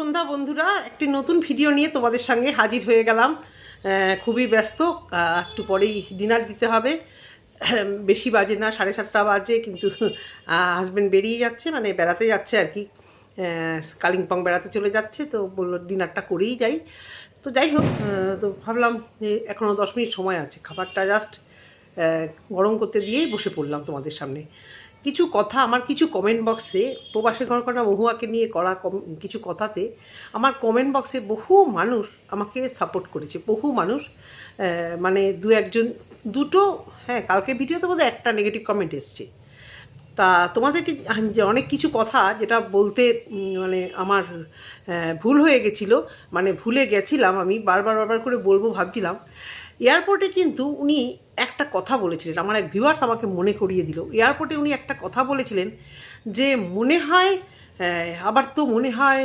সন্ধ্যা বন্ধুরা, একটি নতুন ভিডিও নিয়ে তোমাদের সঙ্গে হাজির হয়ে গেলাম। খুবই ব্যস্ত, একটু পরেই ডিনার দিতে হবে। বেশি বাজে না, 7:30 বাজে, কিন্তু হাজব্যান্ড বেরিয়ে যাচ্ছে, মানে বেড়াতে যাচ্ছে আর কি। কালিম্পং বেড়াতে চলে যাচ্ছে, তো বললো ডিনারটা করেই যাই। তো যাই হোক, তো ভাবলাম যে এখনও 10 মিনিট সময় আছে, খাবারটা জাস্ট গরম করতে দিয়েই বসে পড়লাম তোমাদের সামনে। কিছু কথা, আমার কিছু কমেন্ট বক্সে, প্রবাসী ঘরকন্যা মহুয়াকে নিয়ে করা কিছু কথাতে আমার কমেন্ট বক্সে বহু মানুষ আমাকে সাপোর্ট করেছে, বহু মানুষ। মানে দুটো, হ্যাঁ, কালকে ভিডিওতে বোধহয় একটা নেগেটিভ কমেন্ট এসছে। তা তোমাদেরকে যে অনেক কিছু কথা যেটা বলতে মানে আমার ভুল হয়ে গেছিলো, মানে ভুলে গেছিলাম, আমি বারবার করে বলবো ভাবছিলাম। এয়ারপোর্টে কিন্তু উনি একটা কথা বলেছিলেন, আমার এক ভিউয়ার্স আমাকে মনে করিয়ে দিল। এয়ারপোর্টে উনি একটা কথা বলেছিলেন যে মনে হয়, আবার তো মনে হয়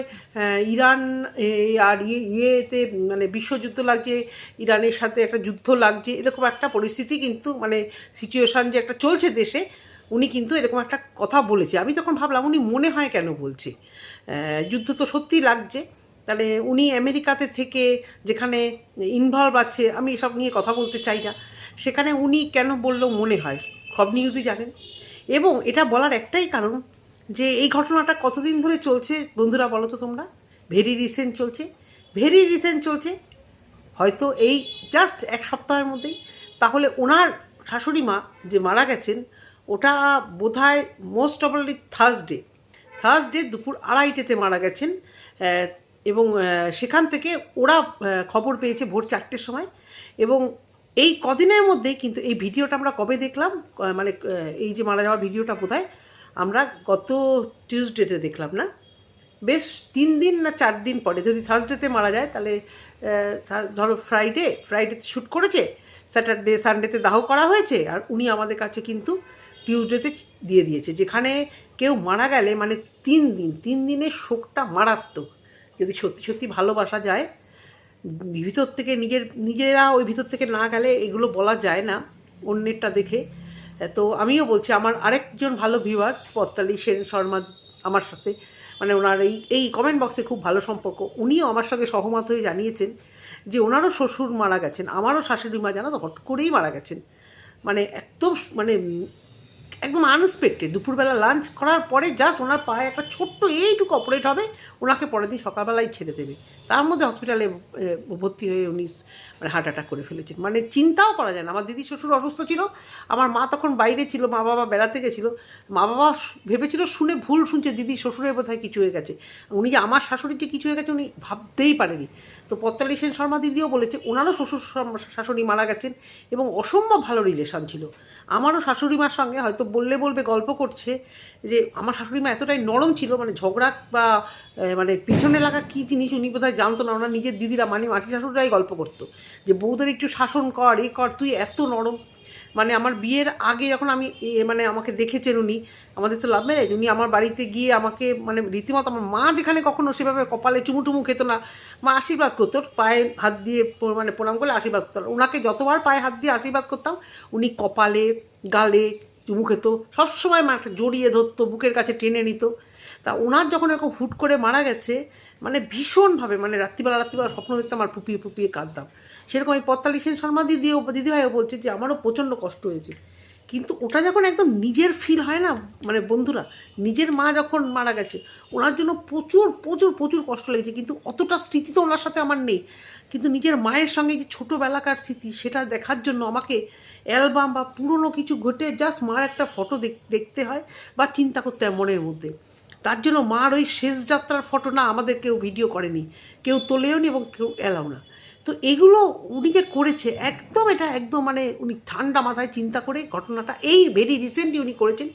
ইরান আর ইয়েতে মানে বিশ্বযুদ্ধ লাগছে, ইরানের সাথে একটা যুদ্ধ লাগছে, এরকম একটা পরিস্থিতি কিন্তু মানে সিচুয়েশান যে একটা চলছে দেশে, উনি কিন্তু এরকম একটা কথা বলেছে। আমি তখন ভাবলাম উনি মনে হয় কেন বলছে, যুদ্ধ তো সত্যিই লাগছে। তাহলে উনি আমেরিকাতে থেকে যেখানে ইনভলভ আছে, আমি এসব নিয়ে কথা বলতে চাই না, সেখানে উনি কেন বললো মনে হয়? সব নিউজই জানেন। এবং এটা বলার একটাই কারণ যে এই ঘটনাটা কতদিন ধরে চলছে বন্ধুরা বলো তো তোমরা? ভেরি রিসেন্ট চলছে, ভেরি রিসেন্ট চলছে, হয়তো এই জাস্ট এক সপ্তাহের মধ্যেই। তাহলে ওনার শাশুড়ি মা যে মারা গেছেন, ওটা বোধহয় মোস্ট প্রবাবলি থার্সডে দুপুর 2:30তে মারা গেছেন। এবং সেখান থেকে ওরা খবর পেয়েছে ভোর 4টের সময়। এবং এই কদিনের মধ্যেই কিন্তু এই ভিডিওটা আমরা কবে দেখলাম, মানে এই যে মারা যাওয়ার ভিডিওটা বোধহয় আমরা গত টিউসডেতে দেখলাম না, বেশ 3 দিন না 4 দিন পরে। যদি থার্সডেতে মারা যায় তাহলে ধরো ফ্রাইডেতে শ্যুট করেছে, স্যাটারডে সানডেতে দাহ করা হয়েছে, আর উনি আমাদের কাছে কিন্তু টিউসডেতে দিয়ে দিয়েছে। যেখানে কেউ মারা গেলে মানে 3 দিনের শোকটা মারাত্মক। যদি সত্যি সত্যি ভালোবাসা যায়, ভিতর থেকে নিজেরা ওই ভিতর থেকে না গেলে এগুলো বলা যায় না অন্যেরটা দেখে। তো আমিও বলছি, আমার আরেকজন ভালো ভিউয়ার্স পত্তালি সেন শর্মা আমার সাথে, মানে ওনার এই কমেন্ট বক্সে খুব ভালো সম্পর্ক, উনিও আমার সঙ্গে সহমত হয়ে জানিয়েছেন যে ওনারও শ্বশুর মারা গেছেন, আমারও শাশুড়ি মা জানো তো হট করেই মারা গেছেন। মানে একদম আনএক্সপেক্টেড, দুপুরবেলা লাঞ্চ করার পরে জাস্ট ওনার পায়ে একটা ছোট্ট এইটুকু অপারেট হবে, ওনাকে পরের দিন সকালবেলায় ছেড়ে দেবে। তার মধ্যে হসপিটালে ভর্তি হয়ে উনি মানে হার্ট অ্যাটাক করে ফেলেছেন। মানে চিন্তাও করা যায় না। আমার দিদির শ্বশুর অসুস্থ ছিল, আমার মা তখন বাইরে ছিল, মা বাবা বেড়াতে গেছিলো। মা বাবা ভেবেছিল শুনে ভুল শুনছে, দিদির শ্বশুরের বোধহয় কিছু হয়ে গেছে। উনি যে আমার শাশুড়ির যে কিছু হয়ে গেছে উনি ভাবতেই পারেনি। তো পত্তালি সেন শর্মা দিদিও বলেছে ওনারও শ্বশুর শাশুড়ি মারা গেছেন এবং অসম্ভব ভালো রিলেশান ছিল। আমারও শাশুড়ি মার সঙ্গে হয়তো বলবে গল্প করছে যে আমার শাশুড়ি মা এতটাই নরম ছিল, মানে ঝগড়া বা মানে পিছনে লাগা কী জিনিস উনি বোধহয় জানতো না। ওনার নিজের দিদিরা মানে মাটি শাশুড়িরাই গল্প করতো যে বউদের একটু শাসন কর, তুই এত নরম। মানে আমার বিয়ের আগে যখন আমি মানে আমাকে দেখেছেন উনি, আমাদের তো লাভ ম্যারেজ, উনি আমার বাড়িতে গিয়ে আমাকে মানে রীতিমতো, আমার মা যেখানে কখনো সেভাবে কপালে চুমুটুমু খেত না, মা আশীর্বাদ করতো, পায়ে হাত দিয়ে মানে প্রণাম করলে আশীর্বাদ করতো। ওনাকে যতবার পায়ে হাত দিয়ে আশীর্বাদ করতাম উনি কপালে গালে চুমু খেত, সবসময় মাকে জড়িয়ে ধরতো, বুকের কাছে টেনে নিত। তা ওনার যখন এরকম হুট করে মারা গেছে, মানে ভীষণভাবে, মানে রাত্রিবেলা স্বপ্ন দেখতাম আর ফুপিয়ে কাঁদতাম। সেরকম এই পত্তালি সেন শর্মা দিদিভাইও বলছে যে আমারও প্রচণ্ড কষ্ট হয়েছে। কিন্তু ওটা যখন একদম নিজের ফিল হয় না, মানে বন্ধুরা, নিজের মা যখন মারা গেছে ওনার জন্য প্রচুর প্রচুর প্রচুর কষ্ট লেগেছে। কিন্তু অতটা স্মৃতি তো ওনার সাথে আমার নেই, কিন্তু নিজের মায়ের সঙ্গে যে ছোটোবেলাকার স্মৃতি সেটা দেখার জন্য আমাকে অ্যালবাম বা পুরনো কিছু ঘটে জাস্ট মার একটা ফটো দেখতে হয় বা চিন্তা করতে হয় মনের মধ্যে। তার জন্য মার ওই শেষ যাত্রার ফটো না আমাদের কেউ ভিডিও করেনি, কেউ তোলেও নি এবং কেউ এলাও না। তো এগুলো উনি যে করেছে এটা একদম মানে উনি ঠান্ডা মাথায় চিন্তা করে ঘটনাটা এই ভেরি রিসেন্টলি উনি করেছেন।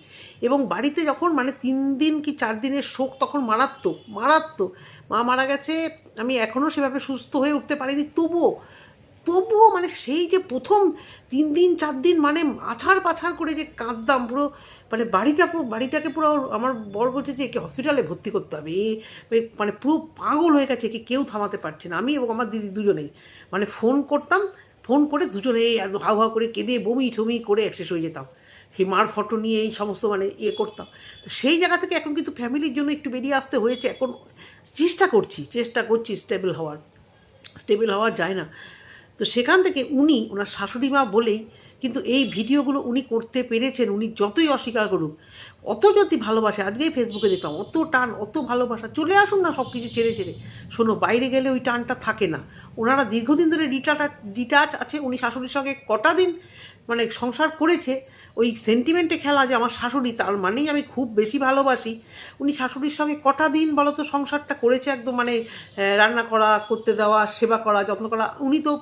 এবং বাড়িতে যখন মানে 3 দিন কি 4 দিনের শোক, তখন মারাত্মক। মা মারা গেছে, আমি এখনও সেভাবে সুস্থ হয়ে উঠতে পারিনি, তবুও মানে সেই যে প্রথম 3 দিন 4 দিন মানে আছাড় পাছাড় করে যে কাঁদতাম পুরো, মানে বাড়িটাকে পুরো, আমার বর বলছে যে একে হসপিটালে ভর্তি করতে হবে, মানে পুরো পাগল হয়ে গেছে, একে কেউ থামাতে পারছে না। আমি এবং আমার দিদি দুজনেই মানে ফোন করে দুজনেই হাউ হাউ করে কেঁদে বমি ঠমি করে শেষ হয়ে যেতাম। সেই মার ফটো নিয়ে এই সমস্ত মানে ইয়ে করতাম। তো সেই জায়গা থেকে এখন কিন্তু ফ্যামিলির জন্য একটু বেরিয়ে আসতে হয়েছে। এখন চেষ্টা করছি স্টেবল হওয়া যায় না। তো সেখান থেকে উনি ওনার শাশুড়ি মা বলেই কিন্তু এই ভিডিওগুলো উনি করতে পেরেছেন। উনি যতই অস্বীকার করুক, অত যদি ভালোবাসে, আজকেই ফেসবুকে দেখলাম অত টান, অত ভালোবাসা, চলে আসুন না সব কিছু ছেড়ে শোনো, বাইরে গেলে ওই টানটা থাকে না। ওনারা দীর্ঘদিন ধরে ডিটাচ আছে। উনি শাশুড়ির সঙ্গে কটা দিন মানে সংসার করেছে, ওই সেন্টিমেন্টে খেলা যে আমার শাশুড়ি, তার মানেই আমি খুব বেশি ভালোবাসি। উনি শাশুড়ির সঙ্গে কটা দিন বলো তো সংসারটা করেছে, একদম মানে রান্না করা, করতে দেওয়া, সেবা করা, যত্ন করা। উনি তো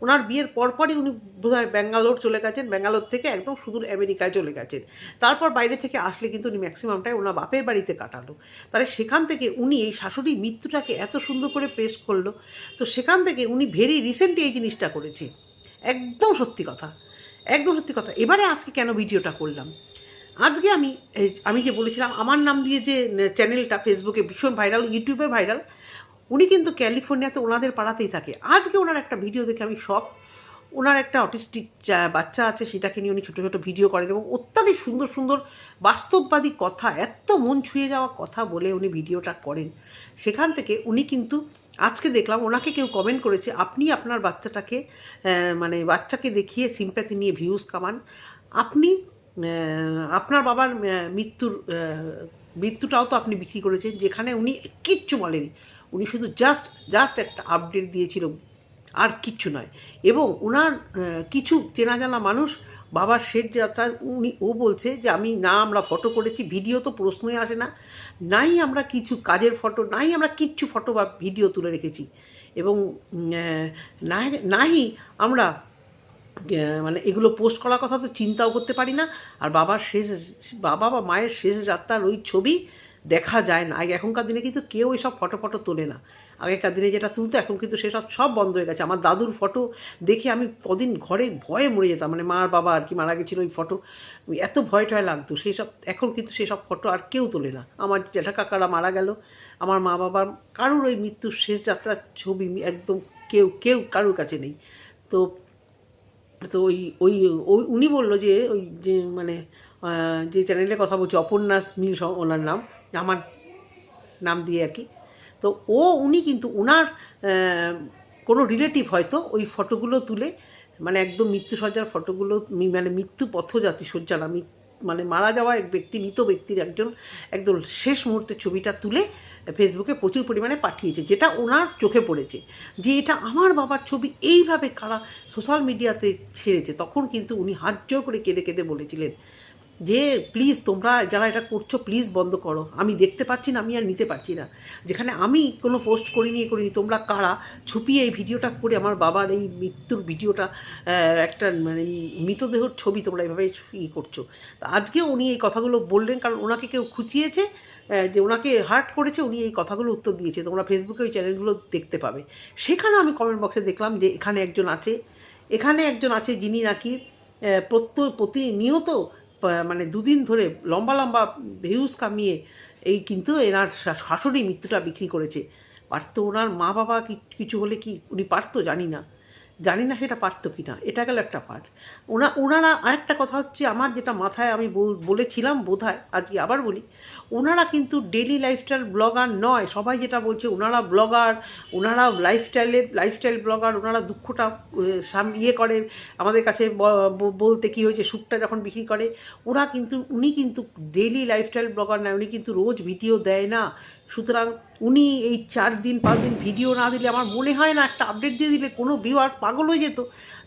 ওনার বিয়ের পরপরই উনি বোধহয় ব্যাঙ্গালোর চলে গেছেন, ব্যাঙ্গালোর থেকে একদম সুদূর আমেরিকায় চলে গেছেন। তারপর বাইরে থেকে আসলে কিন্তু উনি ম্যাক্সিমামটাই ওনার বাপের বাড়িতে কাটালো। তাহলে সেখান থেকে উনি এই শাশুড়ির মৃত্যুটাকে এত সুন্দর করে পেশ করলো। তো সেখান থেকে উনি ভেরি রিসেন্টলি এই জিনিসটা করেছে। একদম সত্যি কথা। এবারে আজকে কেন ভিডিওটা করলাম, আজকে আমি যে বলেছিলাম আমার নাম দিয়ে যে চ্যানেলটা ফেসবুকে ভীষণ ভাইরাল, ইউটিউবে ভাইরাল, উনি কিন্তু ক্যালিফোর্নিয়াতে ওনাদের পাড়াতেই থাকে। আজকে ওনার একটা ভিডিও দেখে আমি শক। ওনার একটা অটিস্টিক বাচ্চা আছে, সেটাকে নিয়ে উনি ছোটো ছোটো ভিডিও করেন এবং অত্যাধিক সুন্দর সুন্দর বাস্তববাদী কথা, এত মন ছুঁয়ে যাওয়া কথা বলে উনি ভিডিওটা করেন। সেখান থেকে উনি কিন্তু আজকে দেখলাম ওনাকে কেউ কমেন্ট করেছে, আপনি আপনার বাচ্চাটাকে মানে বাচ্চাকে দেখিয়ে সিম্প্যাথি নিয়ে ভিউজ কামান, আপনি আপনার বাবার মৃত্যুটাও তো আপনি বিক্রি করেছেন, যেখানে উনি কিচ্ছু বলেনি। উনি শুধু জাস্ট একটা আপডেট দিয়েছিল, আর কিচ্ছু নয়। এবং ওনার কিছু চেনা জানা মানুষ বাবার শেষ যাত্রার ও বলছে যে আমরা ফটো করেছি, ভিডিও তো প্রশ্নই আসে না, নাই আমরা কিছু কাজের ফটো, নাই আমরা কিচ্ছু ফটো বা ভিডিও তুলে রেখেছি, এবং নাই আমরা মানে এগুলো পোস্ট করার কথা তো চিন্তাও করতে পারি না। আর বাবা বা মায়ের শেষ যাত্রার ওই ছবি দেখা যায় না। এখনকার দিনে কিন্তু কেউ এইসব ফটো তোলে না। আগেকার দিনে যেটা তুলতো, এখন কিন্তু সব বন্ধ হয়ে গেছে। আমার দাদুর ফটো দেখে আমি কদিন ঘরে ভয়ে মরে যেতাম, মানে মার বাবা আর কি মারা গেছিলো, ওই ফটো এত ভয় লাগতো এখন কিন্তু সেসব ফটো আর কেউ তোলে না। আমার জ্যাঠা কাকারা মারা গেল, আমার মা বাবার কারুর ওই মৃত্যুর শেষ যাত্রার ছবি একদম কেউ কারুর কাছে নেই। তো ওই উনি বললো যে ওই যে মানে যে চ্যানেলে কথা বলছে অপর্ণাস মিল ওনার নাম, আমার নাম দিয়ে আর কি। তো উনি কিন্তু ওনার কোনো রিলেটিভ হয়তো ওই ফটোগুলো তুলে, মানে একদম মৃত্যুসজ্জার ফটোগুলো, মানে মৃত্যু পথযাত্রী সজ্জা না, মানে মারা যাওয়া এক ব্যক্তি, মৃত ব্যক্তির একজন একদম শেষ মুহূর্তের ছবিটা তুলে ফেসবুকে প্রচুর পরিমাণে পাঠিয়েছে, যেটা ওনার চোখে পড়েছে যে এটা আমার বাবার ছবি, এইভাবে কারা সোশ্যাল মিডিয়াতে ছেড়েছে। তখন কিন্তু উনি হাত জোর করে কেঁদে বলেছিলেন যে প্লিজ তোমরা যারা এটা করছো প্লিজ বন্ধ করো, আমি দেখতে পাচ্ছি না, আমি আর নিতে পারছি না। যেখানে আমি কোনো পোস্ট করিনি, তোমরা কারা ছুপিয়ে এই ভিডিওটা করে আমার বাবার এই মৃত্যুর ভিডিওটা, একটা মানে মৃতদেহর ছবি তোমরা এইভাবে করছো। আজকে উনি এই কথাগুলো বললেন, কারণ ওনাকে কেউ খুঁচিয়েছে, যে ওনাকে হার্ট করেছে, উনি এই কথাগুলো উত্তর দিয়েছে। তোমরা ফেসবুকে ওই চ্যানেলগুলো দেখতে পাবে। সেখানে আমি কমেন্ট বক্সে দেখলাম যে এখানে একজন আছে যিনি নাকি প্রতিনিয়ত মানে দুদিন ধরে লম্বা ভিউজ কামিয়ে এই কিন্তু এনার শাশুড়ি মৃত্যুটা বিক্রি করেছে। পারতো ওনার মা বাবা কিছু হলে কি উনি পারতো, জানি না সেটা পারতো কি না, এটা গেল একটা পার্ট। ওনারা আরেকটা কথা হচ্ছে, আমার যেটা মাথায় আমি বলেছিলাম বোধহয়, আজকে আবার বলি, ওনারা কিন্তু লাইফস্টাইল ব্লগার নয়। সবাই যেটা বলছে ওনারা ব্লগার, ওনারা লাইফস্টাইল ব্লগার, ওনারা দুঃখটা করে আমাদের কাছে বলতে কী হয়েছে, সুখটা যখন বিক্রি করে। উনি কিন্তু ডেইলি লাইফস্টাইল ব্লগার নয়, উনি কিন্তু রোজ ভিডিও দেয় না। সুতরাং উনি এই 4 দিন 5 দিন ভিডিও না দিলে, আমার মনে হয় না একটা আপডেট দিয়ে দিলে কোনো ভিউয়ার্স পাগল হয়ে যেত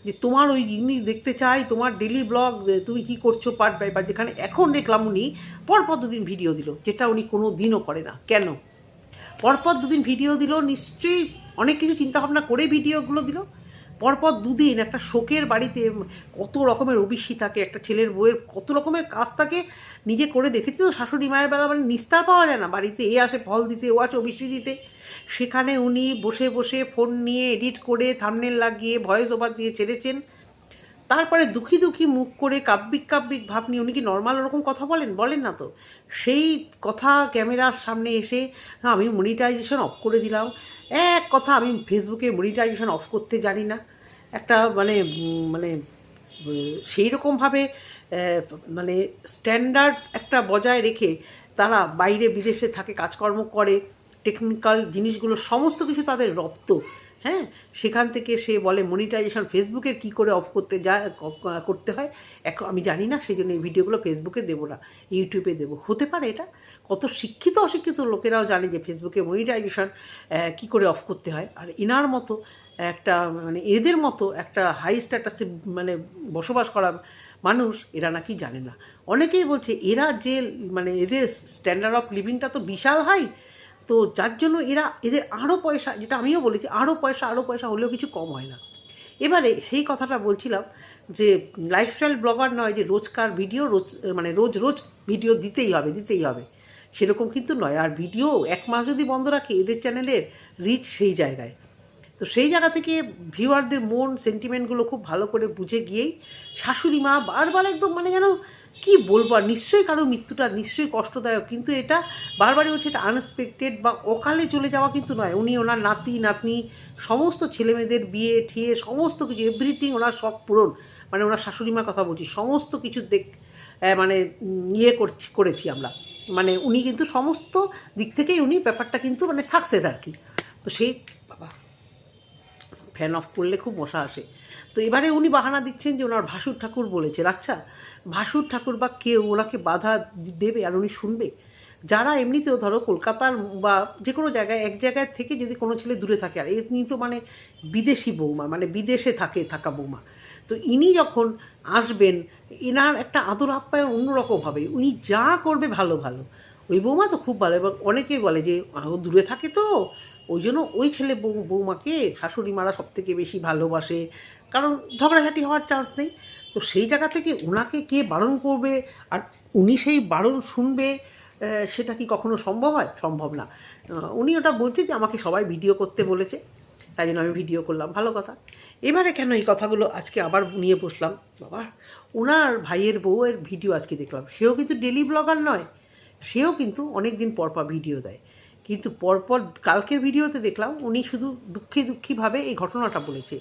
যে তোমার ওই জিনিস দেখতে চাই, তোমার ডেলি ব্লগ তুমি কি করছো পার্ট বাই পার্ট। যেখানে এখন দেখলাম উনি পরপর 2 দিন ভিডিও দিল, যেটা উনি কোনো দিনও করে না। কেন পরপর 2 দিন ভিডিও দিল? নিশ্চয়ই অনেক কিছু চিন্তাভাবনা করে ভিডিওগুলো দিল। পরপর 2 দিন একটা শোকের বাড়িতে কত রকমের ওবিসি থাকে, একটা ছেলের বউয়ের কত রকমের কাজ থাকে, নিজে করে দেখেছি তো। শাশুড়ি মায়ের বেলা মানে নিস্তার পাওয়া যায় না, বাড়িতে এ আসে ফল দিতে, ও আসে ওবিসি দিতে। সেখানে উনি বসে ফোন নিয়ে এডিট করে থাম্বনেল লাগিয়ে ভয়েস ওভার দিয়ে ছেড়েছেন। তারপরে দুঃখী মুখ করে কাব্যিক ভাব নিয়ে উনি কি নর্মাল ওরকম কথা বলেন না তো। সেই কথা ক্যামেরার সামনে এসে আমি মনিটাইজেশন অফ করে দিলাম। এক কথা, আমি ফেসবুকে মনিটাইজেশন অফ করতে জানি না। একটা মানে সেই রকমভাবে মানে স্ট্যান্ডার্ড একটা বজায় রেখে তারা বাইরে বিদেশে থাকে, কাজকর্ম করে, টেকনিক্যাল জিনিসগুলো সমস্ত কিছু তাদের রপ্ত। হ্যাঁ, সেখান থেকে সে বলে মনিটাইজেশন ফেসবুকের কী করে অফ করতে হয় এখন আমি জানি না, সেই জন্য এই ভিডিওগুলো ফেসবুকে দেবো না, ইউটিউবে দেবো। হতে পারে এটা কত শিক্ষিত অশিক্ষিত লোকেরাও জানে যে ফেসবুকে মনিটাইজেশন কী করে অফ করতে হয়, আর এনার মতো একটা মানে এদের মতো একটা হাই স্ট্যাটাসে মানে বসবাস করা মানুষ এরা নাকি জানে না। অনেকেই বলছে এরা যে মানে এদের স্ট্যান্ডার্ড অফ লিভিংটা তো বিশাল হাই, তো যার জন্য এদের আরও পয়সা, যেটা আমিও বলেছি, আরও পয়সা হলেও কিছু কম হয় না। এবারে সেই কথাটা বলছিলাম যে লাইফস্টাইল ব্লগার নয় যে রোজকার ভিডিও রোজ ভিডিও দিতেই হবে সেরকম কিন্তু নয়। আর ভিডিও 1 মাস যদি বন্ধ রাখে এদের চ্যানেলের রিচ সেই জায়গায়, তো সেই জায়গা থেকে ভিউয়ারদের মন সেন্টিমেন্টগুলো খুব ভালো করে বুঝে গিয়েই শাশুড়ি মা বারবার একদম মানে যেন কী বলবো, আর নিশ্চয়ই কারো মৃত্যুটা নিশ্চয়ই কষ্টদায়ক, কিন্তু এটা বারবারই হচ্ছে এটা আনএক্সপেক্টেড বা অকালে চলে যাওয়া কিন্তু নয়। উনি ওনার নাতি নাতনি সমস্ত ছেলেমেয়েদের বিয়ে ঠিয়ে সমস্ত কিছু এভরিথিং ওনার শখ পূরণ, মানে ওনার শাশুড়ি মার কথা বলছি, সমস্ত কিছু মানে করেছি আমরা, মানে উনি কিন্তু সমস্ত দিক থেকেই উনি ব্যাপারটা কিন্তু মানে সাকসেস আর কি। তো সেই বাবা ফ্যান অফ করলে খুব মশা আসে। তো এবারে উনি বাহানা দিচ্ছেন যে ওনার ভাসুর ঠাকুর বলেছেন। আচ্ছা, ভাসুর ঠাকুর বা কেউ ওনাকে বাধা দেবে আর উনি শুনবে? যারা এমনিতেও ধরো কলকাতার বা যে কোনো জায়গায় এক জায়গায় থেকে যদি কোনো ছেলে দূরে থাকে, আর এমনি তো মানে বিদেশি বৌমা, মানে বিদেশে থাকা বৌমা, তো ইনি যখন আসবেন এনার একটা আদর আপ্যায়ন অন্যরকম হবে, উনি যা করবে ভালো ওই বৌমা তো খুব ভালো। এবং অনেকেই বলে যে ও দূরে থাকে তো ওই জন্য ওই ছেলে বৌমাকে শাশুড়ি মারা সবথেকে বেশি ভালোবাসে, কারণ ঝগড়াঝাটি হওয়ার চান্স নেই। তো সেই জায়গা থেকে ওনাকে কে বারণ করবে আর উনি সেই বারণ শুনবে, সেটা কি কখনো সম্ভব হয়? সম্ভব না। উনি ওটা বলছে যে আমাকে সবাই ভিডিও করতে বলেছে, তাই জন্য আমি ভিডিও করলাম, ভালো কথা। এবারে কেন এই কথাগুলো আজকে আবার নিয়ে বসলাম, বাবা ওনার ভাইয়ের বউয়ের ভিডিও আজকে দেখলাম, সেও কিন্তু ডেলি ব্লগার নয়, সেও কিন্তু অনেক দিন পর ভিডিও দেয়, কিন্তু পরপর কালকের ভিডিওতে দেখলাম উনি শুধু দুঃখীভাবে এই ঘটনাটা বলেছে।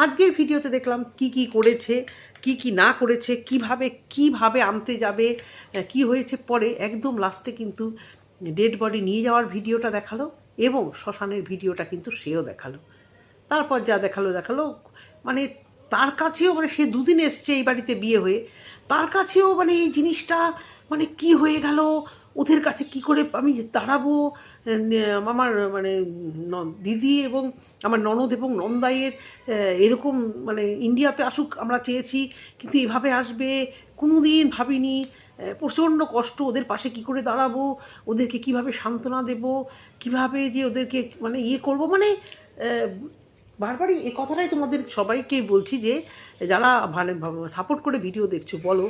আজকের ভিডিওতে দেখলাম কি করেছে, কি না করেছে, কিভাবে আনতে যাবে, কি হয়েছে পরে, একদম লাস্টে কিন্তু ডেড বডি নিয়ে যাওয়ার ভিডিওটা দেখালো এবং শ্মশানের ভিডিওটা কিন্তু সেও দেখালো। তারপর যা দেখালো মানে তার কাছেও মানে সে 2 দিন এসছে এই বাড়িতে বিয়ে হয়ে, তার কাছেও মানে এই জিনিসটা মানে কি হয়ে গেল, ওদের কাছে কি করে আমি দাঁড়াবো, আমার মানে দিদি এবং আমার ননদ এবং নন্দাইয়ের এরকম মানে ইন্ডিয়াতে আসুক আমরা চেয়েছি, কিন্তু এভাবে আসবে কোনো দিন ভাবিনি, প্রচণ্ড কষ্ট, ওদের পাশে কি করে দাঁড়াবো, ওদেরকে কিভাবে সান্ত্বনা দেব, কিভাবে যে ওদেরকে মানে করব, মানে বারবারই এই কথাটাই তোমাদের সবাইকে বলছি যে যারা মানে সাপোর্ট করে ভিডিও দেখছো, বলো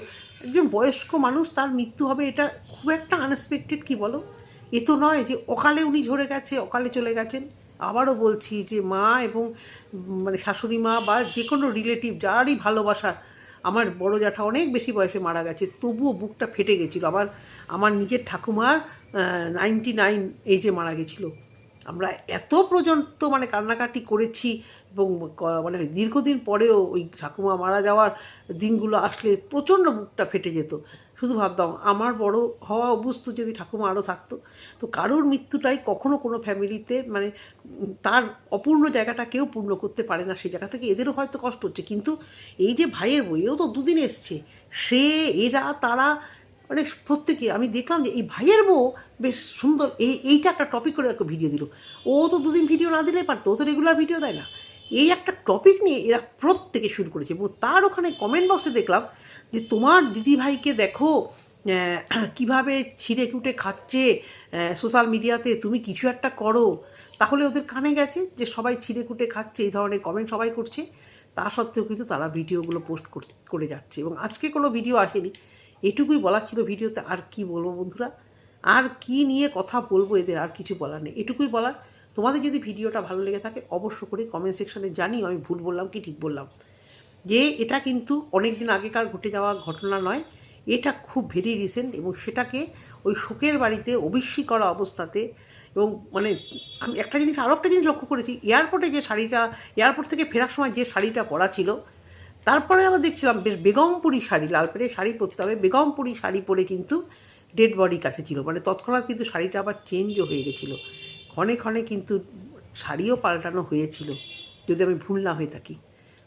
একজন বয়স্ক মানুষ তার মৃত্যু হবে, এটা খুব একটা আনএক্সপেক্টেড কি বলো? এ তো নয় যে অকালে উনি ঝরে গেছে, অকালে চলে গেছেন। আবারও বলছি যে মা এবং মানে শাশুড়ি মা বা যে কোনো রিলেটিভ যারই ভালোবাসা, আমার বড় জ্যাঠা অনেক বেশি বয়সে মারা গেছে, তবুও বুকটা ফেটে গেছিলো। আমার নিজের ঠাকুমার 99 এজে মারা গেছিলো, আমরা এত পর্যন্ত মানে কান্নাকাটি করেছি এবং মানে দীর্ঘদিন পরেও ওই ঠাকুমা মারা যাওয়ার দিনগুলো আসলে প্রচণ্ড বুকটা ফেটে যেত। শুধু ভাবতাম আমার বড় হওয়া অবস্থা যদি ঠাকুমা আরও থাকতো। তো কারোর মৃত্যুটাই কখনো কোনো ফ্যামিলিতে মানে তার অপূর্ণ জায়গাটা কেউ পূর্ণ করতে পারে না, সেই জায়গা থেকে এদেরও হয়তো কষ্ট হচ্ছে। কিন্তু এই যে ভাইয়ের বইও তো 2 দিন এসছে, তারা মানে প্রত্যেকে আমি দেখলাম যে এই ভাইয়ের বউ বেশ সুন্দর এইটা একটা টপিক করে একটা ভিডিও দিল। ও তো 2 দিন ভিডিও না দিলে পারতো, ও তো রেগুলার ভিডিও দেয় না। এই একটা টপিক নিয়ে এরা প্রত্যেকে শুরু করেছে এবং তার ওখানে কমেন্ট বক্সে দেখলাম যে তোমার দিদিভাইকে দেখো কিভাবে ছিঁড়ে কুটে খাচ্ছে সোশ্যাল মিডিয়াতে, তুমি কিছু একটা করো। তাহলে ওদের কানে গেছে যে সবাই ছিঁড়ে কুটে খাচ্ছে, এই ধরনের কমেন্ট সবাই করছে, তা সত্ত্বেও কিন্তু তারা ভিডিওগুলো পোস্ট করে যাচ্ছে এবং আজকে কোনো ভিডিও আসেনি। এটুকুই বলার ছিল ভিডিওতে। আর কি বলবো বন্ধুরা, আর কি নিয়ে কথা বলবো, এদের আর কিছু বলার নেই, এটুকুই বলার। তোমাদের যদি ভিডিওটা ভালো লেগে থাকে অবশ্য করে কমেন্ট সেকশনে জানিও আমি ভুল বললাম কি ঠিক বললাম। যে এটা কিন্তু অনেক দিন আগেকার ঘটে যাওয়া ঘটনা নয়, এটা খুব ভেরি রিসেন্ট এবং সেটাকে ওই শোকের বাড়িতে অবিশ্বাসী করা অবস্থাতে। এবং মানে আমি আরও একটা জিনিস লক্ষ্য করেছি, এয়ারপোর্টে যে শাড়িটা, এয়ারপোর্ট থেকে ফেরার সময় যে শাড়িটা পরা ছিল, তারপরে আবার দেখছিলাম বেশ বেগমপুরি শাড়ি, লাল পেড়ে শাড়ি পরতে হবে, বেগমপুরি শাড়ি পরে কিন্তু ডেড বডি কাছে ছিল, মানে তৎক্ষণাৎ কিন্তু শাড়িটা আবার চেঞ্জও হয়ে গেছিলো, ক্ষণে ক্ষণে কিন্তু শাড়িও পাল্টানো হয়েছিল, যদি আমি ভুল না হয়ে থাকি।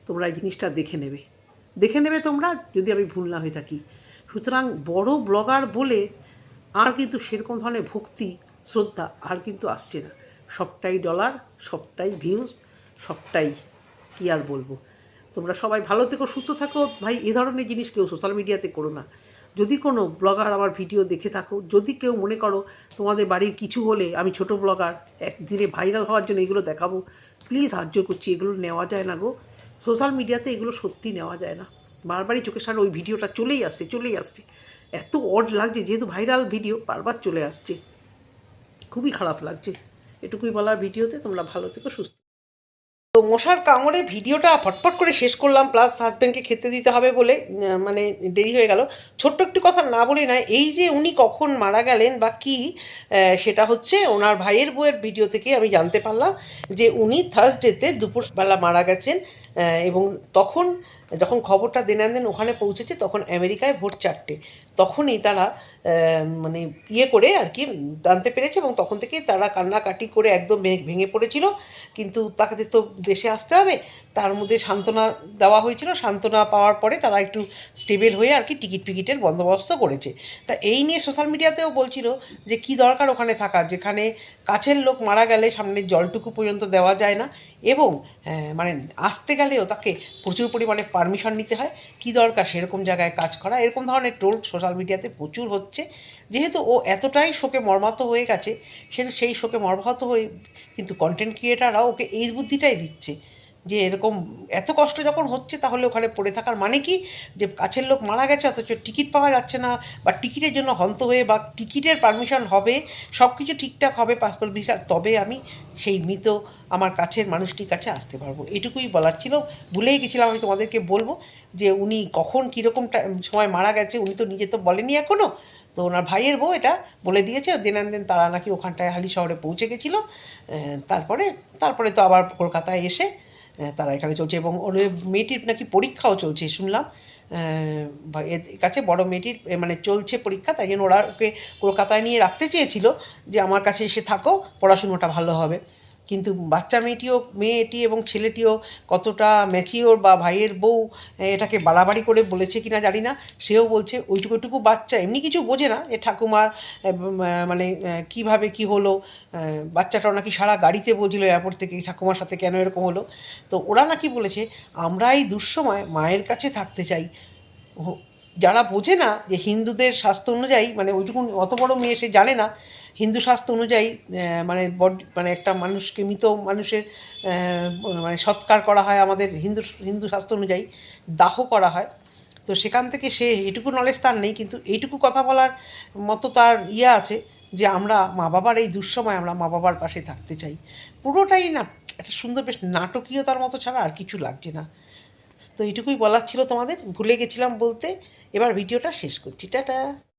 তোমরা এই জিনিসটা দেখে নেবে তোমরা, যদি আমি ভুল না হয়ে থাকি। সুতরাং বড় ব্লগার বলে আর কিন্তু সেরকম ধরনের ভক্তি শ্রদ্ধা আর কিন্তু আসছে না, সবটাই ডলার, সবটাই ভিউজ, সবটাই কী আর বলবো। তোমরা সবাই ভালো থেকো, সুস্থ থাকো ভাই। এ ধরনের জিনিস কেউ সোশ্যাল মিডিয়াতে করো না। যদি কোনো ব্লগার আমার ভিডিও দেখে থাকো, যদি কেউ মনে করো তোমাদের বাড়ির কিছু হলে আমি ছোট ব্লগার একদিনে ভাইরাল হওয়ার জন্য এগুলো দেখাবো, প্লিজ হাত জোর করছি, এগুলো নেওয়া যায় না গো। সোশ্যাল মিডিয়াতে এগুলো সত্যি নেওয়া যায় না। বারবারই চোখের সামনে ওই ভিডিওটা চলেই আসছে, এত অড লাগছে, যেহেতু ভাইরাল ভিডিও বারবার চলে আসছে, খুবই খারাপ লাগছে। এটুকুই বলার ভিডিওতে। তোমরা ভালো থেকো, সুস্থ। তো মশার কামড়ে ভিডিওটা ফটফট করে শেষ করলাম, প্লাস হাজব্যান্ডকে খেতে দিতে হবে বলে মানে দেরি হয়ে গেল। ছোট্ট একটু কথা না বলে নয়, এই যে উনি কখন মারা গেলেন বা কি, সেটা হচ্ছে ওনার ভাইয়ের বউয়ের ভিডিও থেকে আমি জানতে পারলাম যে উনি থার্সডেতে দুপুরবেলা মারা গেছেন। এবং তখন যখন খবরটা দেন ওখানে পৌঁছেছে, তখন আমেরিকায় ভোর 4টে, তখনই তারা মানে করে আর কি জানতে পেরেছে, এবং তখন থেকেই তারা কান্নাকাটি করে একদম ভেঙে পড়েছিল। কিন্তু তাকে তো দেশে আসতে হবে, তার মধ্যে সান্ত্বনা দেওয়া হয়েছিল, সান্ত্বনা পাওয়ার পরে তারা একটু স্টেবল হয়ে আর কি টিকিটের বন্দোবস্ত করেছে। তা এই নিয়ে সোশ্যাল মিডিয়াতেও বলছিল যে কি দরকার ওখানে থাকার, যেখানে কাছের লোক মারা গেলে সামনে জলটুকু পর্যন্ত দেওয়া যায় না, এবং মানে আসতে গেলেও তাকে প্রচুর পরিমাণে পারমিশন নিতে হয়, কি দরকার সেরকম জায়গায় কাজ করা। এরকম ধরনের ট্রোল সোশ্যাল মিডিয়াতে প্রচুর হচ্ছে। যেহেতু ও এতটাই শোকে মর্মাহত হয়ে গেছে, সেই শোকে মর্মাহত হয়ে কিন্তু কন্টেন্ট ক্রিয়েটাররা ওকে এই বুদ্ধিটাই দিচ্ছে যে এরকম এত কষ্ট যখন হচ্ছে, তাহলে ওখানে পড়ে থাকার মানে কি, যে কাছের লোক মারা গেছে অথচ টিকিট পাওয়া যাচ্ছে না, বা টিকিটের জন্য হন্ত হয়ে, বা টিকিটের পারমিশন হবে, সব কিছু ঠিকঠাক হবে, পাসপোর্ট ভিসা, তবে আমি সেই মৃত আমার কাছের মানুষটির কাছে আসতে পারবো। এটুকুই বলার ছিল। ভুলেই গেছিলাম আমি তোমাদেরকে বলবো যে উনি কখন কীরকম সময় মারা গেছে উনি তো নিজে তো বলেনি এখনও, তো ওনার ভাইয়ের বউ এটা বলে দিয়েছে। দেন তারা নাকি ওখানটায় হালি শহরে পৌঁছে গেছিলো। তারপরে তো আবার কলকাতায় এসে তারা এখানে চলছে, এবং ওর মেয়েটির নাকি পরীক্ষাও চলছে শুনলাম। এর কাছে বড় মেয়েটির মানে চলছে পরীক্ষা, তাই জন্য ওরা ওকে কলকাতায় নিয়ে রাখতে চেয়েছিল যে আমার কাছে এসে থাকো, পড়াশুনোটা ভালো হবে। কিন্তু বাচ্চা মেয়েটি এবং ছেলেটিও কতটা ম্যাচিওর, বা ভাইয়ের বউ এটাকে বাড়াবাড়ি করে বলেছে কিনা জানি না, সেও বলছে ওইটুকু বাচ্চা এমনি কিছু বোঝে না, এ ঠাকুমার মানে কিভাবে কি হলো, বাচ্চাটাও নাকি সারা গাড়িতে বলছিল এয়ারপোর্ট থেকে ঠাকুমার সাথে কেন এরকম হলো। তো ওরা নাকি বলেছে আমরা এই দুঃসময় মায়ের কাছে থাকতে চাই। যারা বোঝে না যে হিন্দুদের শাস্ত্র অনুযায়ী, মানে ওইটুকু অত বড় মেয়ে সে জানে না হিন্দু শাস্ত্র অনুযায়ী মানে একটা মানুষকে, মৃত মানুষের মানে সৎকার করা হয় আমাদের হিন্দু শাস্ত্র অনুযায়ী, দাহ করা হয়। তো সেখান থেকে সে এটুকু নলেজ তার নেই, কিন্তু এইটুকু কথা বলার মতো তার আছে যে আমরা মা বাবার এই দুঃসময় আমরা মা বাবার পাশে থাকতে চাই। পুরোটাই না একটা সুন্দর বেশ নাটকীয়তার মতো ছাড়া আর কিছু লাগছে না। তো এইটুকুই বলার ছিল তোমাদের, ভুলে গেছিলাম বলতে। এবার ভিডিওটা শেষ করছি, টাটা।